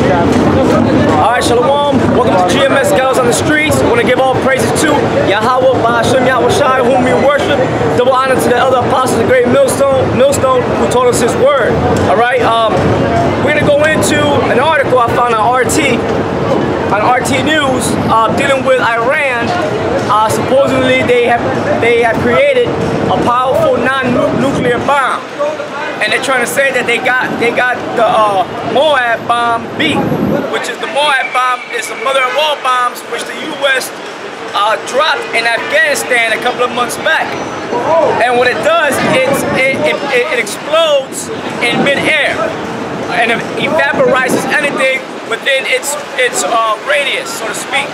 Alright, Shalom. Welcome to GMS Gals on the Streets. I want to give all praises to Yahweh, Ba'ashem, Yahweh Shai, whom we worship. Double honor to the other apostles, the great millstone who taught us his word. Alright, we're going to go into an article I found on RT News dealing with Iran. Supposedly they have created a powerful non-nuclear bomb. And they're trying to say that they got the Moab bomb B, which is the Moab bomb is the mother of all bombs, which the U.S. dropped in Afghanistan a couple of months back. And what it does, it explodes in mid-air and it evaporizes anything within its radius, so to speak.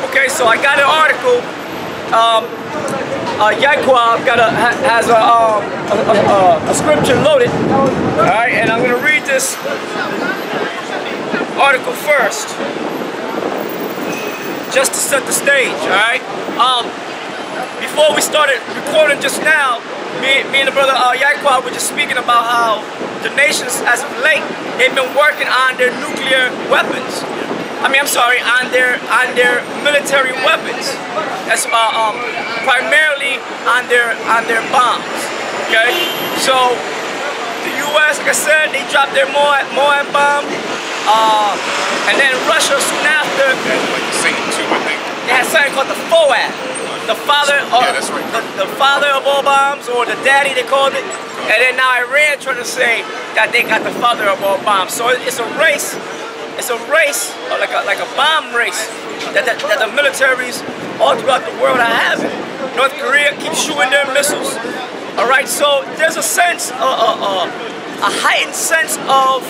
Okay, so I got an article. Yaquab has a scripture loaded, all right, and I'm going to read this article first, just to set the stage, all right. Before we started recording just now, me and the brother Yaquab were just speaking about how the nations, as of late, they've been working on their nuclear weapons. I'm sorry, on their military weapons. That's primarily on their bombs. Okay, so the U.S., like I said, they dropped their Moab bomb, and then Russia soon after. That's like the same too, I think. They had something called the FOAD, the father of that's right. the father of all bombs, or the daddy they called it. And then now Iran trying to say that they got the father of all bombs. So it's a race. It's a race, like a bomb race, that the militaries all throughout the world are having. North Korea keeps shooting their missiles. All right, so there's a sense, a heightened sense of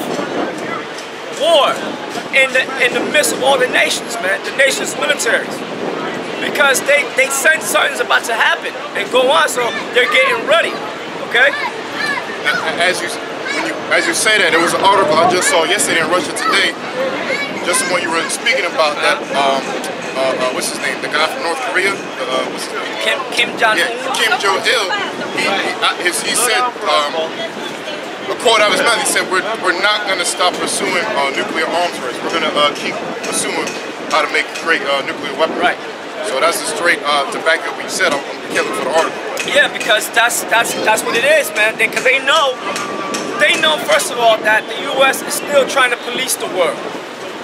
war in the midst of all the nations, man. The nations' militaries, because they sense something's about to happen and go on, so they're getting ready. Okay. As you say that, there was an article I just saw yesterday in Russia Today, just when you were speaking about that, what's his name, the guy from North Korea, what's his name? Kim Jong-un. Yeah, Kim Jong-il, he said, a quote out of his mouth, he said, we're not going to stop pursuing nuclear arms race. We're going to keep pursuing how to make great nuclear weapons. Right. So that's a straight, to back up what you said, I'm killing for the article. Yeah, because that's what it is, man. Because they know, first of all, that the U.S. is still trying to police the world.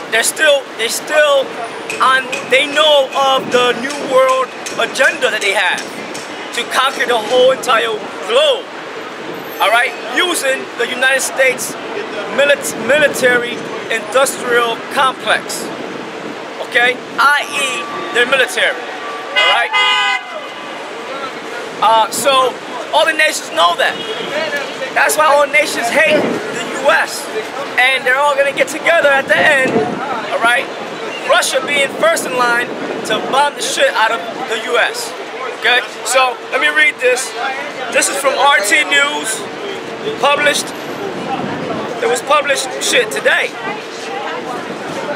They're still on. They know of the New World agenda that they have to conquer the whole entire globe. All right, using the United States military-industrial complex. Okay, i.e., their military. All right. So all the nations know that. That's why all nations hate the U.S. And they're all gonna get together at the end, all right? Russia being first in line to bomb the shit out of the U.S. Okay? So let me read this. This is from RT News, published. It was published today.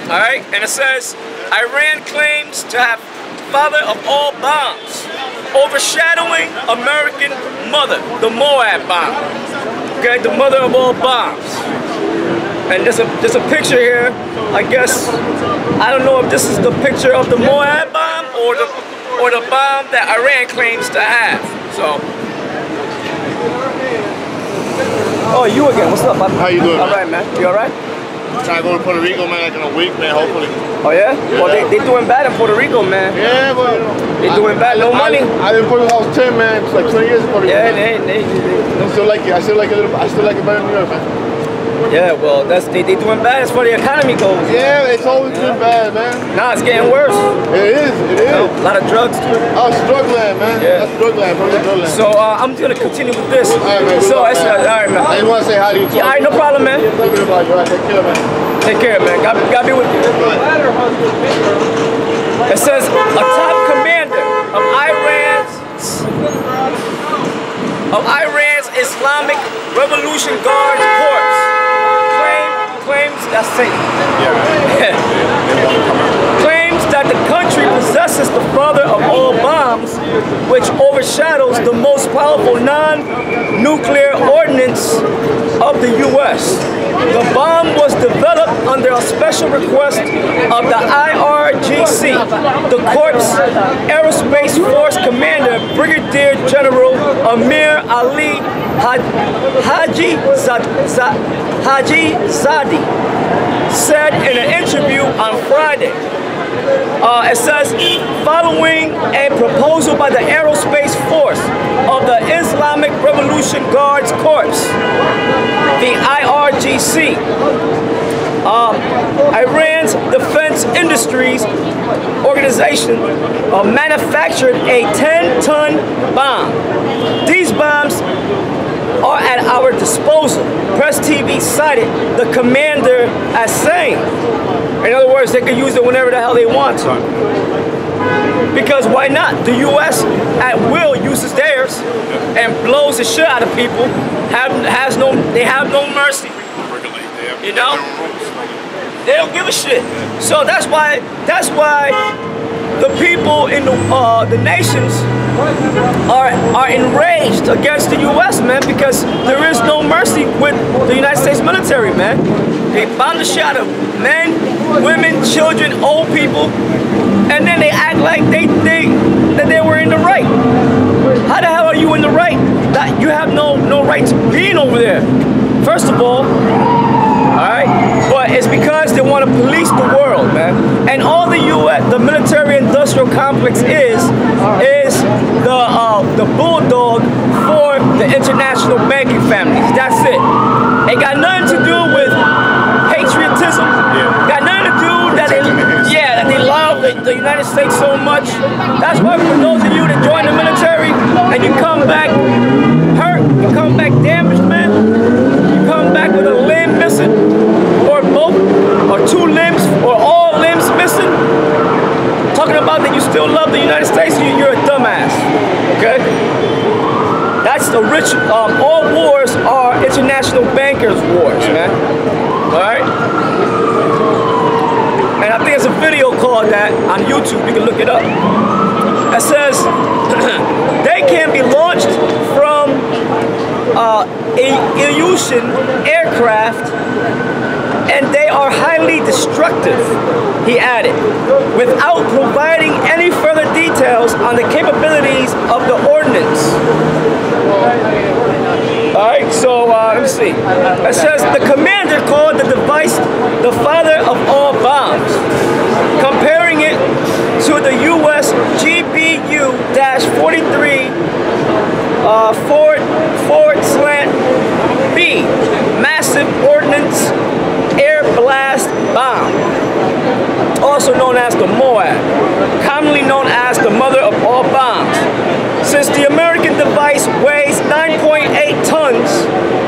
All right, and it says Iran claims to have father of all bombs, overshadowing American mother, the Moab bomb. Okay, the mother of all bombs. And there's a picture here. I guess I don't know if this is the picture of the Moab bomb or the bomb that Iran claims to have. So. Oh, you again? What's up, Bobby? How you doing? All right, man. You all right? Trying to go to Puerto Rico, man, like in a week, man, hopefully. Oh, yeah? Well, they doing bad in Puerto Rico, man. Yeah, but... They doing bad, no money. I didn't Puerto Rico, I was 10, man. It's like 20 years in Puerto Rico. Yeah, I still like it. I still like it better than New York, man. Yeah, well, they doing bad as far as the economy goes. Yeah, it's always been bad, man. Nah, it's getting worse. It is. You know, a lot of drugs, too. Oh, it's drug land, man. Yeah. That's drug land, bro. That's drug land. So, I'm going to continue with this. All right, man. So, all right, man. I just want to say hi to you, too. Yeah, all right, no problem, man. Take care, man. Take care, man. God be with you. It says, a top commander of Iran's Islamic Revolution Guard Corps claims that's Satan. Claims that the country possesses the father of all bombs, which overshadows the most powerful non-nuclear ordnance of the U.S. The bomb was developed under a special request of the IRGC, the Corps Aerospace Force Commander, Brigadier General Amir Ali Haji Zadi, said in an interview on Friday. It says, following a proposal by the Aerospace Force of the Islamic Revolution Guards Corps, the IRGC, Iran's Defense Industries Organization manufactured a 10-ton bomb. These bombs are at our disposal. Press TV cited the commander as saying, in other words, they can use it whenever the hell they want to. Because why not? The U.S. at will uses theirs and blows the shit out of people. They have no mercy. You know? They don't give a shit. So that's why the people in the nations are enraged against the U.S., man, because there is no mercy with the United States military, man. They bomb the shit out of men, women, children, old people, and then they act like that they were in the right. How the hell are you in the right? That you have no right to being over there. First of all, alright? But it's because they want to police the world, man. And all the U.S., the military-industrial complex is the bulldog for the international banking families. That's it. It got nothing to do with patriotism. Yeah. Got nothing to do that they love the United States so much. That's why for those of you that join the military and you come back hurt, you come back damaged, man. You come back with a limb missing, or both, or two limbs, or all limbs missing. Talking about that you still love the United States, you're a dumbass. Okay? That's the rich. All wars are international bankers' wars, man. All right. And I think there's a video called that on YouTube. You can look it up. It says they can be launched from Ilyushin aircraft, and they are highly destructive, he added, without providing any further details on the capabilities of the ordnance. Alright, so let me see. It says the commander called the device the father of all bombs, comparing it to the U.S. GBU-43 Ford/B massive ordnance air blast bomb, also known as the Moab, commonly known as the mother of all bombs. Since the American device weighs 9.8 tons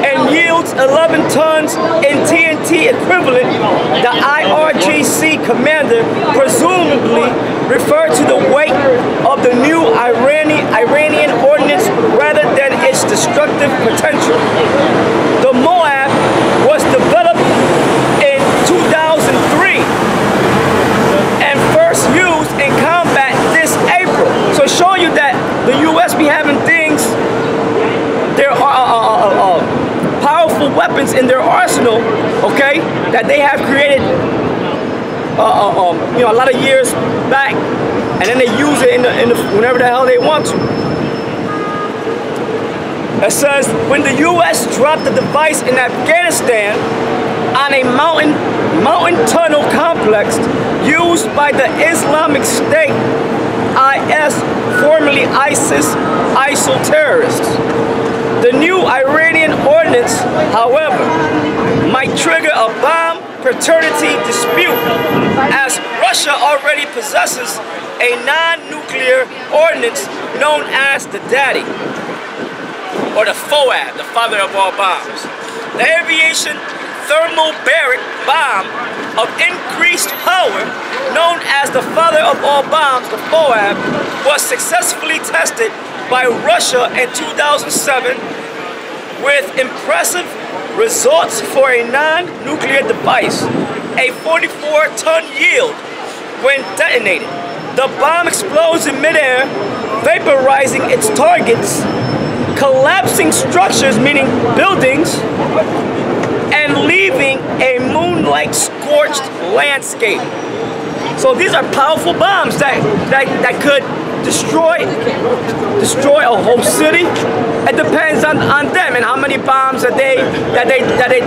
and yields 11 tons in TNT equivalent, the IRGC commander presumably referred to the weight of the new Iranian ordnance rather than its destructive potential. The Moab was developed in 2003 and first used in combat this April. So showing you that the U.S. be having things, there are powerful weapons in their arsenal, okay, that they have created a lot of years back, and then they use it in the whenever the hell they want to. It says when the U.S. dropped the device in Afghanistan on a mountain tunnel complex used by the Islamic State, IS, formerly ISIL terrorists. The new Iranian ordinance, however, might trigger a bomb paternity dispute, as Russia already possesses a non-nuclear ordinance known as the Daddy, or the FOAB, the father of all bombs. The aviation thermobaric bomb of increased power, known as the father of all bombs, the FOAB, was successfully tested by Russia in 2007 with impressive results for a non-nuclear device, a 44-ton yield when detonated. The bomb explodes in midair, vaporizing its targets, collapsing structures, meaning buildings, and leaving a moon-like scorched landscape. So these are powerful bombs that could destroy a whole city. It depends on them and how many bombs that they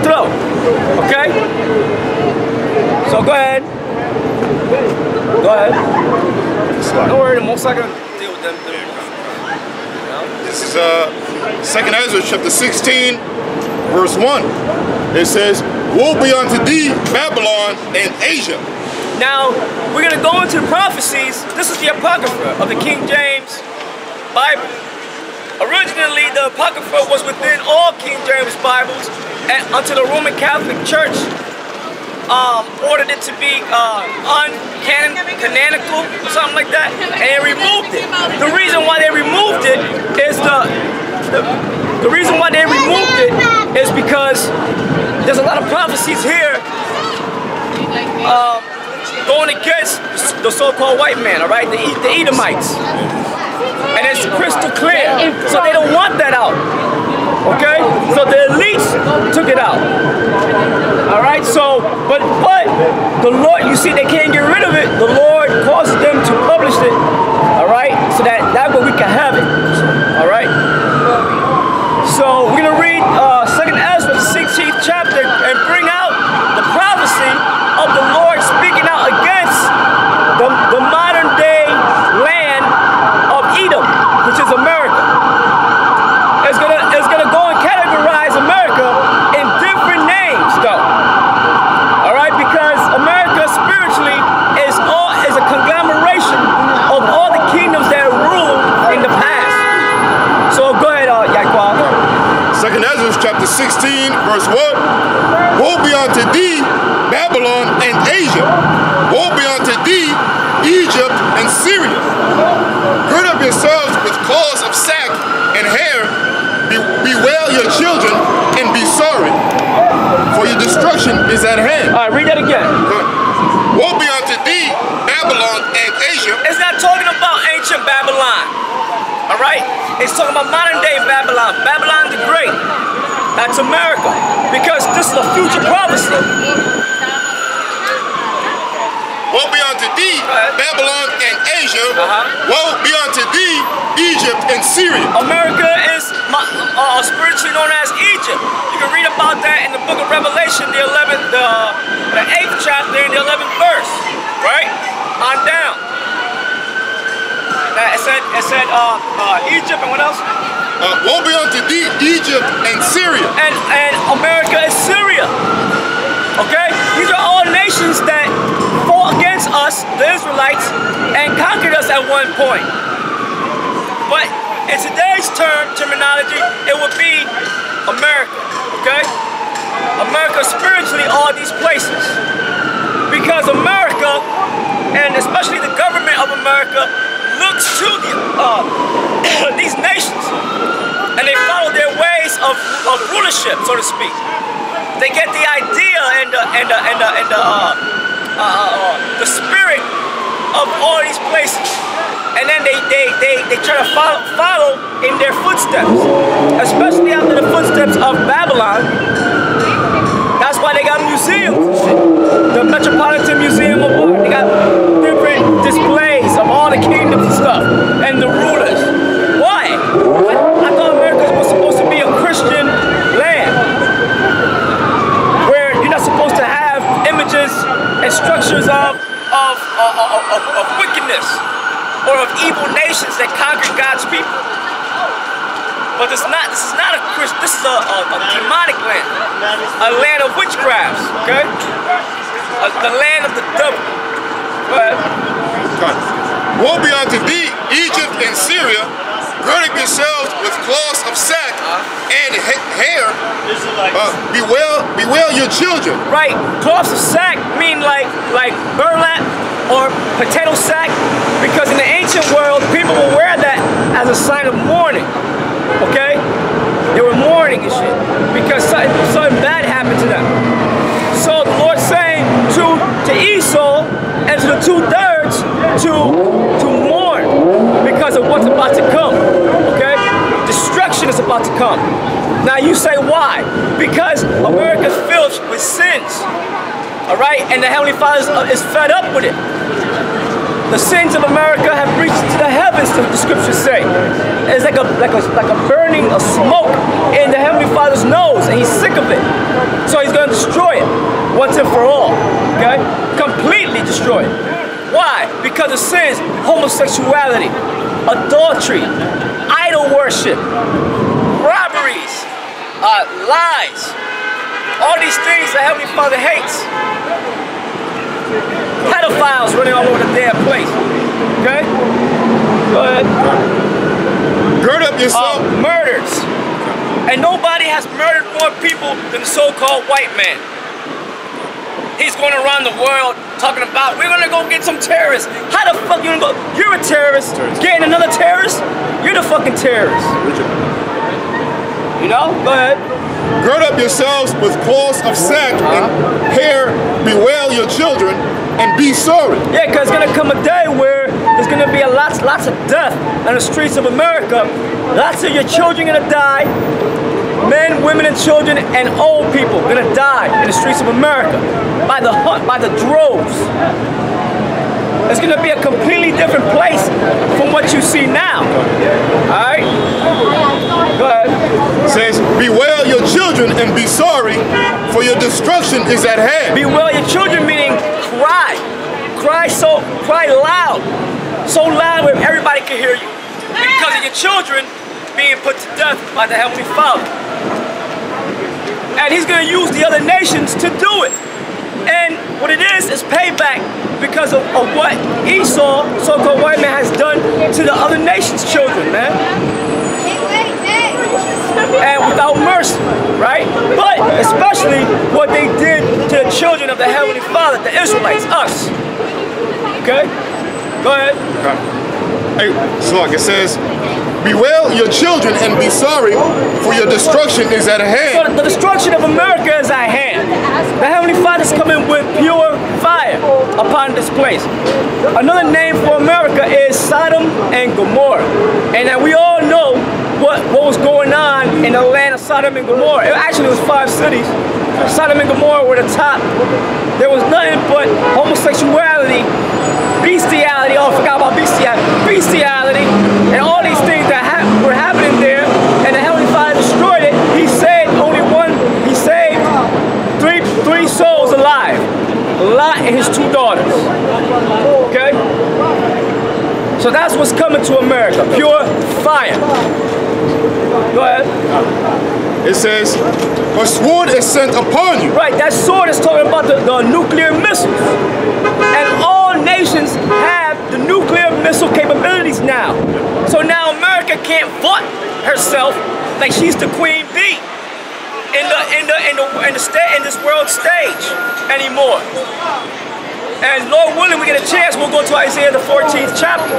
throw. Okay? So go ahead. Go ahead. Don't worry, the most I can deal with them. This is 2nd Ezra chapter 16, verse 1. It says, "Woe be unto thee, Babylon and Asia." Now, we're going to go into the prophecies. This is the Apocrypha of the King James Bible. Originally, the Apocrypha was within all King James Bibles, and until the Roman Catholic Church ordered it to be uncanonical, or something like that, and they removed it. The reason why they removed it is because there's a lot of prophecies here going against the so-called white man, all right, the Edomites. And it's crystal clear, so they don't want that out, okay? So the elites took it out, all right? So, but the Lord, you see, they can't get rid of it. The Lord causes them to publish it, all right? So that way we can have it, all right? So we're gonna read 2nd Ezra, the 16th chapter, and bring out the prophecy of the Lord speaking out against the modern day land of Edom, which is America. It's gonna go and categorize America in different names, though. All right, because America spiritually is a conglomeration of all the kingdoms that ruled in the past. So go ahead, Yaquan. 2nd Ezra chapter 16, verse 1. "Woe be unto thee, Babylon and Asia. Woe be unto thee, Egypt and Syria. Gird up yourselves with cloths of sack and hair. Bewail your children and be sorry, for your destruction is at hand." All right, read that again. "Woe be unto thee, Babylon and Asia." It's not talking about ancient Babylon, all right? It's talking about modern day Babylon, Babylon the Great. That's America, because this is a future prophecy. "Woe be unto thee, Babylon and Asia. Woe be unto thee, Egypt and Syria." America is spiritually known as Egypt. You can read about that in the book of Revelation, the 8th chapter and the 11th verse, right? On down. It said Egypt and what else? "Woe be unto thee, Egypt and Syria." And America is Syria. Okay? These are all nations that fought against us, the Israelites, and conquered us at one point. But in today's terminology, it would be America. Okay? America spiritually, all these places. Because America, and especially the government of America, looks to these nations, and they follow their ways of rulership, so to speak. They get the idea and the spirit of all these places, and then they try to follow in their footsteps, especially after the footsteps of Babylon. That's why they got museums, the Metropolitan Museum of Art. They got different displays of all the kingdoms and stuff, and the rulers. Why? I thought America was supposed to be a Christian land, where you're not supposed to have images and structures of wickedness or of evil nations that conquer God's people. But this is not a Christian. This is a demonic land, a land of witchcrafts. Okay, the land of the devil. Go ahead. "Woe be unto thee, Egypt and Syria. Gird up yourselves with cloths of sack and hair. Bewail your children." Right, cloths of sack mean like burlap or potato sack, because in the ancient world, people will wear that as a sign of mourning. Okay, they were mourning and shit because something bad happened to them. So the Lord's saying to Esau and to the 2/3 to mourn because of what's about to come. Okay, destruction is about to come. Now you say why? Because America's filled with sins. All right, and the Heavenly Father is fed up with it. The sins of America have reached to the heavens, the scriptures say. It's like a burning of smoke in the Heavenly Father's nose, and he's sick of it. So he's going to destroy it once and for all. Okay, completely destroy it. Why? Because of sins, homosexuality, adultery, idol worship, robberies, lies. All these things the Heavenly Father hates. Pedophiles running all over the damn place. Okay? Go ahead. Gird up yourself. Murders. And nobody has murdered more people than the so-called white man. He's going around the world talking about, we're going to go get some terrorists. How the fuck you going to go? You're a terrorist. Getting another terrorist? You're the fucking terrorist. You know? Go ahead. Gird up yourselves with cloths of sack and hair, bewail your children, and be sorry. Yeah, because it's going to come a day where there's going to be lots of death on the streets of America. Lots of your children going to die. Men, women, and children, and old people going to die in the streets of America by the droves. It's going to be a completely different place from what you see now. All right? Go ahead. It says, bewail your children and be sorry, for your destruction is at hand. Bewail your children meaning cry. Cry loud. So loud where everybody can hear you. Because of your children being put to death by the Heavenly Father. And he's going to use the other nations to do it. And what it is payback because of what Esau, so-called white man, has done to the other nations' children, man. And without mercy, right? But especially what they did to the children of the Heavenly Father, the Israelites, us. Okay? Go ahead. Hey, so like it says, bewail your children and be sorry, for your destruction is at hand. So the destruction of America is at hand. The Heavenly Father is coming with pure fire upon this place. Another name for America is Sodom and Gomorrah. And that we all know what was going on in the land of Sodom and Gomorrah. It actually was 5 cities. Sodom and Gomorrah were the top. There was nothing but homosexuality, bestiality, oh I forgot about bestiality, and all these things that were happening there, and the Heavenly Father destroyed it. He saved three souls alive, Lot and his 2 daughters. Okay? So that's what's coming to America, pure fire. Go ahead. It says, a sword is sent upon you. Right, that sword is talking about the nuclear missiles. And all nations have the nuclear missile capabilities now. So now America can't vaunt herself like she's the queen bee in this world stage anymore. And Lord willing, we get a chance, we'll go to Isaiah the 14th chapter.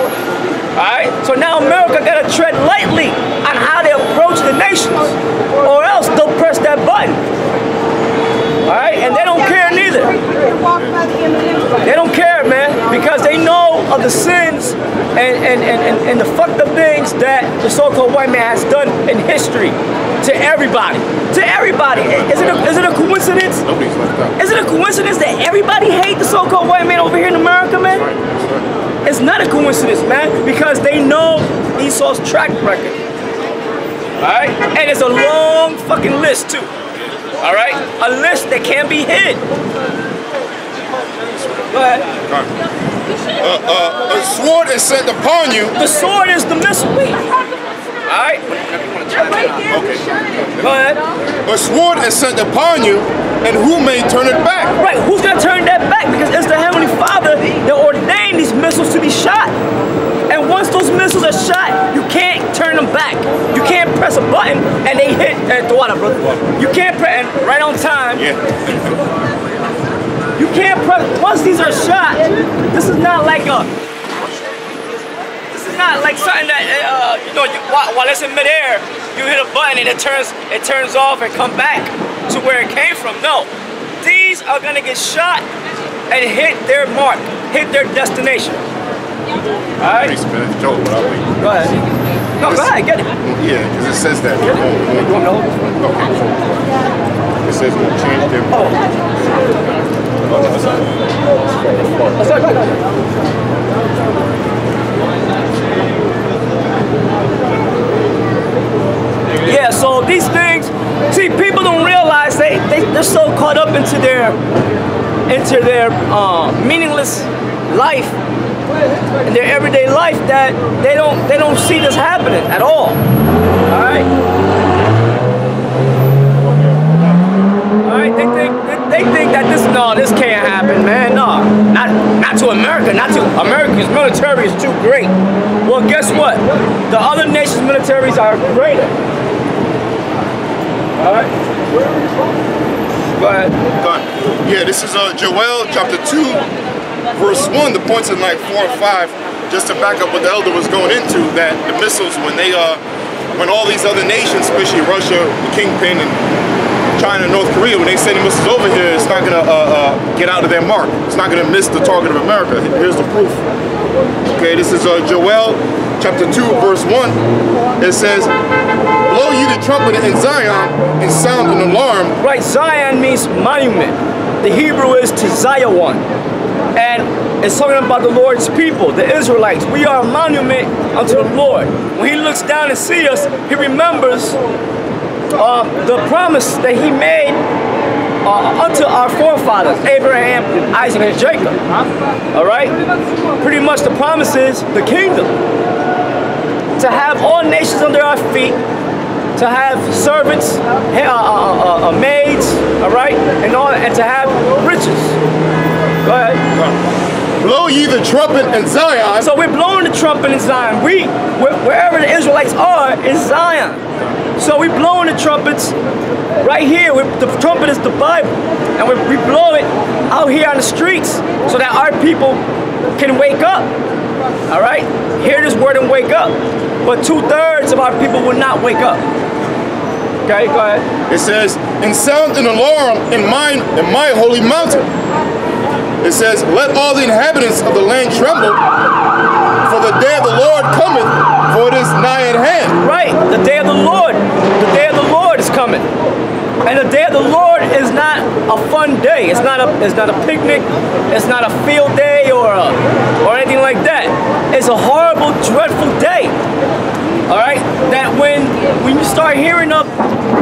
Alright? So now America gotta tread lightly on how they approach the nations, or else they'll press that button. Alright? And they don't care neither. They don't care, man, because they know of the sins and the fucked up things that the so-called white man has done in history to everybody. To everybody. Is it a coincidence? Nobody's left out. Is it a coincidence that everybody hate the so-called white man over here in America, man? It's not a coincidence, man, because they know Esau's track record. Alright? And it's a long fucking list, too. Alright? A list that can't be hid. Go ahead. A sword is sent upon you. The sword is the missile. Alright? Okay. Go ahead. A sword is sent upon you, and who may turn it back? Right, who's going to turn that back? Because it's the Heavenly Father that ordained these missiles to be shot. And once those missiles are shot, you can't turn them back. You can't press a button and they hit the water, brother. You can't press, and right on time. Yeah. You can't press, once these are shot, this is not like something that, you know, while it's in midair, you hit a button and it turns off and come back to where it came from. No, these are gonna get shot and hit their mark, hit their destination. All right. Joe, but I'll wait. Go ahead. No, go ahead, get it. Yeah, because it says that. You want me to hold it? Okay. It says we'll change their. Oh. Yeah, so these things, see, people don't realize they're so caught up into their meaningless life, in their everyday life, that they don't see this happening at all. All right. They think that this can't happen, man. No, not to America. Not to America's military is too great. Well, guess what? The other nations' militaries are greater. All right. Go ahead. Done. Yeah, this is Joel chapter 2, verse 1. The points in like 4 and 5, just to back up what the elder was going into. That the missiles, when all these other nations, especially Russia, the Kingpin, and China and North Korea, when they send the missiles over here, it's not gonna get out of their mark. It's not gonna miss the target of America. Here's the proof. Okay, this is Joel chapter 2, verse 1. It says, "Blow ye the trumpet in Zion and sound an alarm." Right, Zion means monument. The Hebrew is Tizayawan. And it's talking about the Lord's people, the Israelites. We are a monument unto the Lord. When he looks down and sees us, he remembers the promise that he made unto our forefathers, Abraham, Isaac, and Jacob. All right? Pretty much the promise is the kingdom. To have all nations under our feet, to have servants, maids, all right? And to have riches. Go ahead. Blow ye the trumpet in Zion. So we're blowing the trumpet in Zion. Wherever the Israelites are is Zion. So we're blowing the trumpets right here. The trumpet is the Bible. And we blow it out here on the streets so that our people can wake up. All right? Hear this word and wake up. But 2/3 of our people will not wake up. Okay, go ahead. It says, "And sound an alarm in my holy mountain." It says, "Let all the inhabitants of the land tremble, for the day of the Lord cometh, for it is nigh at hand." Right, the day of the Lord. The day of the Lord is coming. And the day of the Lord is not a fun day. It's not a picnic. It's not a field day or anything like that. It's a horrible, dreadful day. All right, that when you start hearing of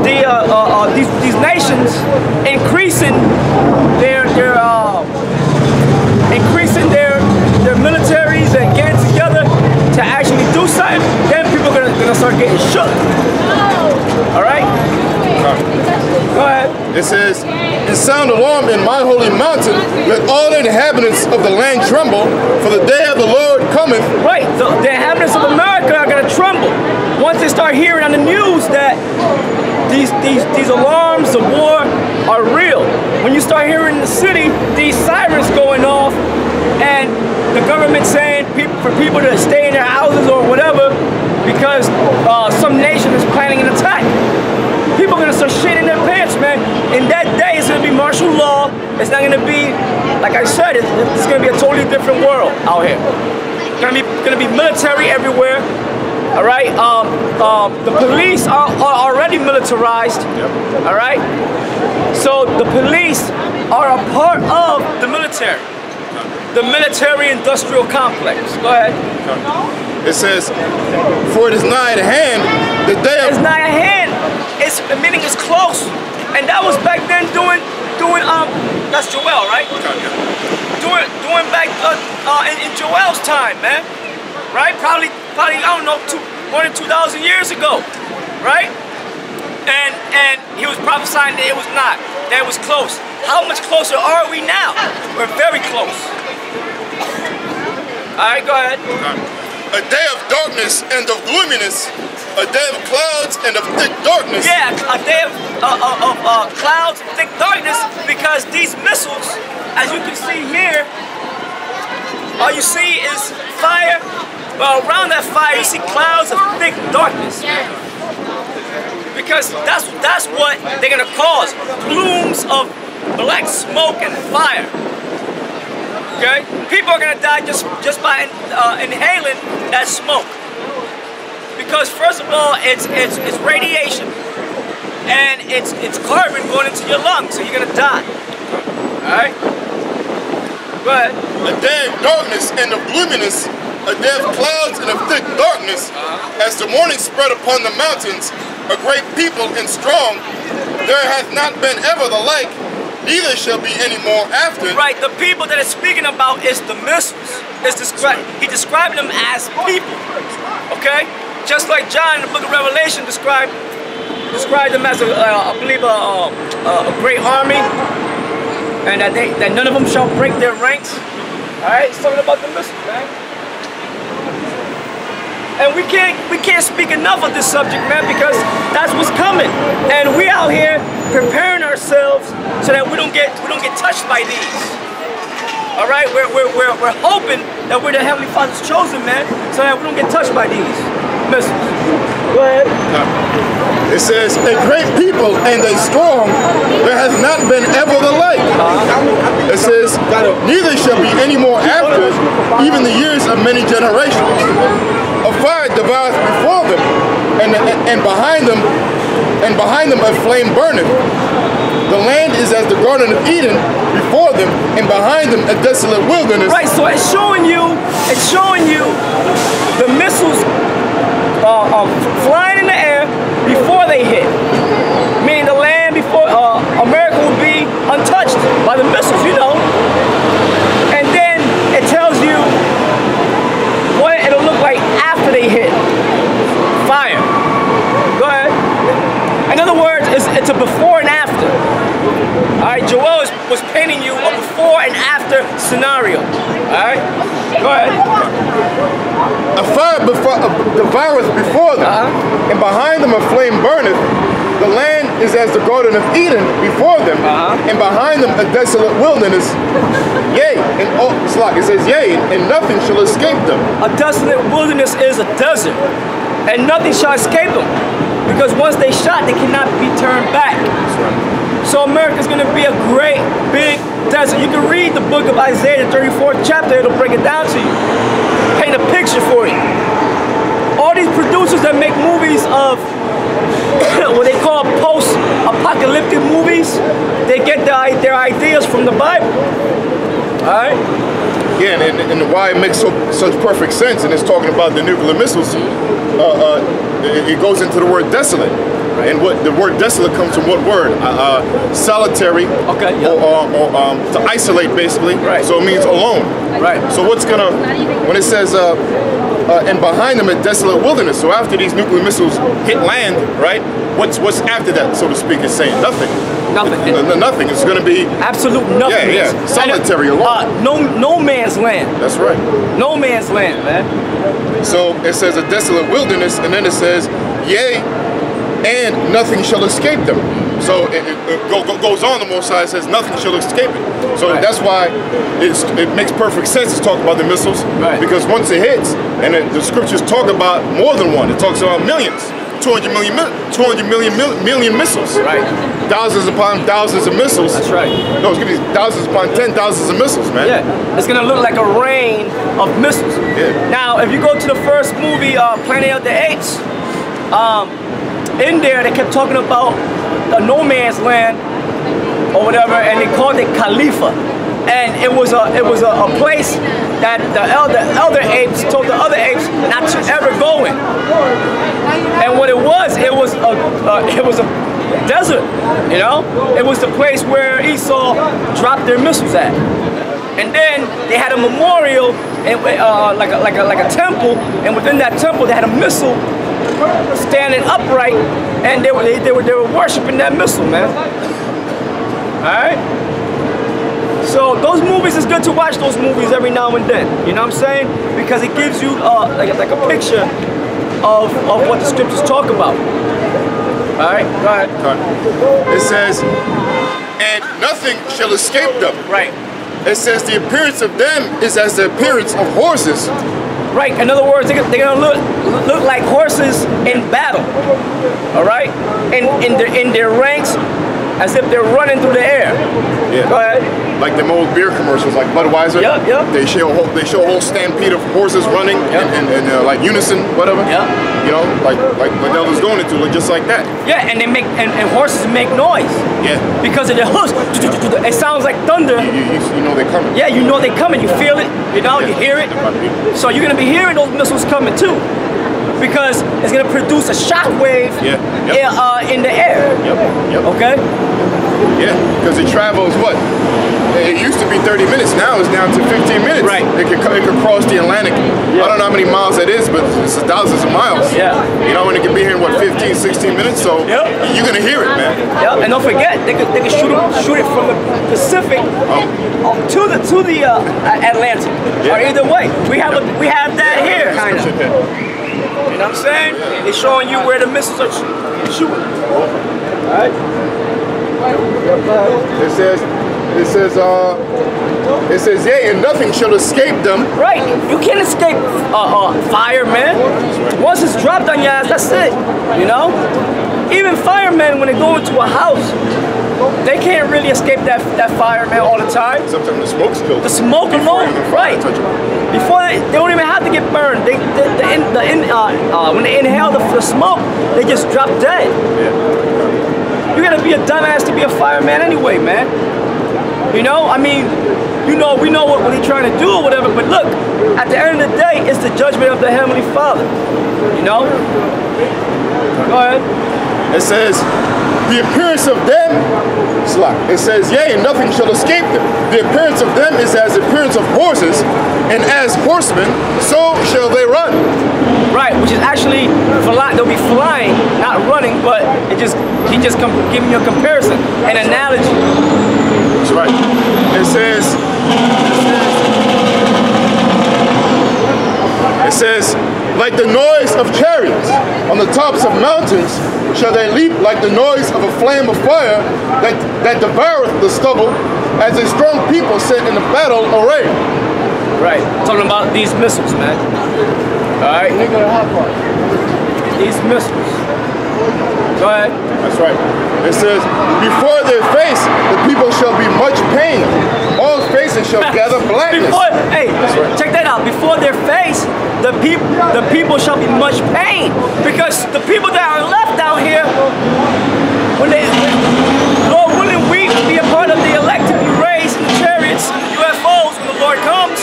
these nations increasing their militaries and getting together to actually do something, then people are gonna start getting shook. All right. Go ahead. It says, "And sound alarm in my holy mountain, let all the inhabitants of the land tremble, for the day of the Lord cometh." Right, the inhabitants of America are gonna tremble once they start hearing on the news that these alarms of war are real. When you start hearing in the city these sirens going off and the government saying for people to stay in their houses or whatever because some nation is planning an attack. People are gonna start shitting their pants, man. In that day, it's gonna be martial law. It's not gonna be, like I said, it's gonna be a totally different world out here. Gonna be military everywhere. All right. The police are already militarized. Yep. All right. So the police are a part of the military, the military-industrial complex. Go ahead. It says, "For it is nigh at hand, the day of..." It's nigh at hand. Meaning it's close, and that was back then doing that's Joel, right? Doing back in Joel's time, man. Right? Probably I don't know, more than 2,000 years ago, right? And he was prophesying that it was not, that it was close. How much closer are we now? We're very close. All right, go ahead. "A day of darkness and of gloominess, a day of clouds and of thick darkness." Yeah, a day of clouds and thick darkness, because these missiles, as you can see here, all you see is fire. Well, around that fire, you see clouds of thick darkness. Because that's what they're gonna cause. Plumes of black smoke and fire. Okay? People are gonna die just by inhaling that smoke. Because first of all, it's radiation, and it's carbon going into your lungs, so you're gonna die. All right. Go ahead. A day of darkness and of gloominess, a day of clouds and of thick darkness, as the morning spread upon the mountains, a great people and strong, there hath not been ever the like, neither shall be any more after. Right, the people that it's speaking about is the missiles. He described them as people, okay? Just like John in the book of Revelation described them as, I believe, a great army, and that none of them shall break their ranks. All right, it's talking about the missiles, man. And we can't speak enough of this subject, man, because that's what's coming. And we out here preparing ourselves so that we don't get touched by these. All right, we're hoping that we're the Heavenly Father's chosen, man, so that we don't get touched by these missiles. Go ahead. It says, a great people and a strong, there has not been ever the like. It says, neither shall be any more after, even the years of many generations. A fire devoureth before them, and behind them a flame burneth. The land is as the Garden of Eden before them, and behind them a desolate wilderness. Right, so it's showing you the missiles flying in the air before they hit. Meaning the land before America will be untouched by the missiles, you know. And then it tells you what it'll look like after they hit. Fire. Go ahead. In other words, it's a before and after. Alright, Joel was painting you a before and after scenario. Alright? Go ahead. A fire devoureth before them, and behind them a flame burneth. The land is as the Garden of Eden before them, and behind them a desolate wilderness. Yea, it says, yea, and nothing shall escape them. A desolate wilderness is a desert, and nothing shall escape them. Because once they shot, they cannot be turned back. So America's going to be a great, big desert. You can read the book of Isaiah, the 34th chapter. It'll break it down to you. Paint a picture for you. All these producers that make movies of what they call post-apocalyptic movies, they get their ideas from the Bible. All right? Yeah, and why it makes such perfect sense, and it's talking about the nuclear missiles, it goes into the word desolate. And what the word desolate comes from what word? Solitary, okay, yep. or to isolate, basically. Right. So it means alone. Right. So what's gonna, when it says, and behind them a desolate wilderness, so after these nuclear missiles hit land, right, what's after that, so to speak, is saying nothing. Nothing. Nothing. It's gonna be absolute nothing. Yeah, solitary, alone. No man's land. That's right. No man's land, man. So it says a desolate wilderness, and then it says, yea, and nothing shall escape them. So it goes on, the Most High says nothing shall escape it. So that's why it makes perfect sense to talk about the missiles, because once it hits, and the scriptures talk about more than one, it talks about millions, 200 million missiles. Right. Thousands upon thousands of missiles. That's right. No, it's gonna be thousands upon 10,000s of missiles, man. Yeah, it's gonna look like a rain of missiles. Yeah. Now, if you go to the first movie, Planet of the Apes, in there they kept talking about the no man's land or whatever, and they called it Khalifa, and it was a place that the elder apes told the other apes not to ever go in. And what it was a desert, you know. It was the place where Esau dropped their missiles at. And then they had a memorial, and like a temple, and within that temple they had a missile standing upright, and they were worshiping that missile, man. All right. So those movies, it's good to watch those movies every now and then. You know what I'm saying? Because it gives you like a picture of what the scriptures talk about. All right. Go ahead. It says, and nothing shall escape them. Right. It says the appearance of them is as the appearance of horses. Right. In other words, they're gonna look like horses in battle. All right. In their ranks, as if they're running through the air. Yeah. Go ahead. Like them old beer commercials, like Budweiser. Yep, yep. They show a whole stampede of horses running in like unison, whatever. Yep. You know, like that was going into, like, just like that. Yeah, and they make and horses make noise. Yeah. Because of their hooves. It sounds like thunder. You know they're coming. Yeah, you know they're coming. You feel it. You know, you hear it. So you're gonna be hearing those missiles coming too, because it's gonna produce a shock wave in the air. Yep. Okay. Yeah, because it travels what? It used to be 30 minutes. Now it's down to 15 minutes. Right. It could cross the Atlantic. I don't know how many miles that is, but it's thousands of miles. Yeah. You know, and it can be here in what, 15, 16 minutes. So you're gonna hear it, man. Yeah. And don't forget, they could shoot it from the Pacific to the Atlantic, or either way. We have that here, kind of. You know what I'm saying? It's showing you where the missiles are shooting. All right. It says, yea, and nothing shall escape them. Right. You can't escape fire, man. Once it's dropped on your ass, that's it. You know? Even firemen, when they go into a house, they can't really escape that fire, man, all the time. Sometimes the smoke's killed. The smoke alone, right? Before they don't even have to get burned. When they inhale the smoke, they just drop dead. Yeah. You gotta be a dumbass to be a fireman anyway, man. You know, I mean, we know what he's trying to do or whatever, but look, at the end of the day, it's the judgment of the Heavenly Father. You know? Go ahead. It says, the appearance of them, it says, yea, and nothing shall escape them. The appearance of them is as the appearance of horses, and as horsemen, so shall they run. Right, which is actually they'll be flying, not running, but he just giving you a comparison, an analogy. That's right. It says, like the noise of chariots on the tops of mountains shall they leap, like the noise of a flame of fire that devoureth the stubble, as a strong people set in a battle array. Right, talking about these missiles, man. Alright? These missiles. Go ahead. That's right. It says, before their face the people shall be much pain. All faces shall gather blackness. Check that out. Before their face, the people shall be much pain. Because the people that are left down here, Lord willing, we be a part of the elect to be raised in the chariots, UFOs when the Lord comes.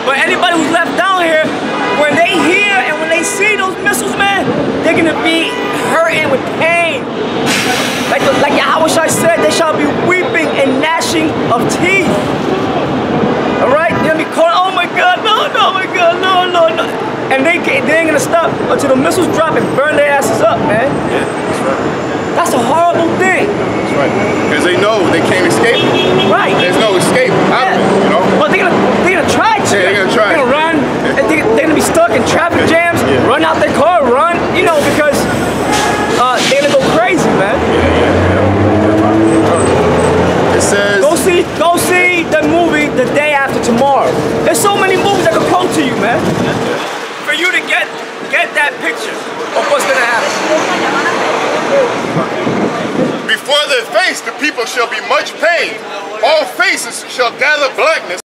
But anybody who's left down here, when they hear and when they see those missiles, man, they're gonna be hurting with pain. Like Yahushua said, they shall be weeping and gnashing of teeth. Alright? They're gonna be calling, oh my God, no, my God, no. And they ain't gonna stop until the missiles drop and burn their asses up, man. Yeah, that's right. That's a horrible thing. That's right. Because they know they can't escape. Right. There's no escape out of it, you know? But they're gonna try to. Yeah, they're gonna try. They're gonna run. They're gonna be stuck in traffic jams, run out their car, run, you know, because they're gonna go crazy, man. It says, Go see the movie The Day After Tomorrow. There's so many movies that can quote to you, man. For you to get that picture of what's gonna happen. before their face the people shall be much pain. All faces shall gather blackness.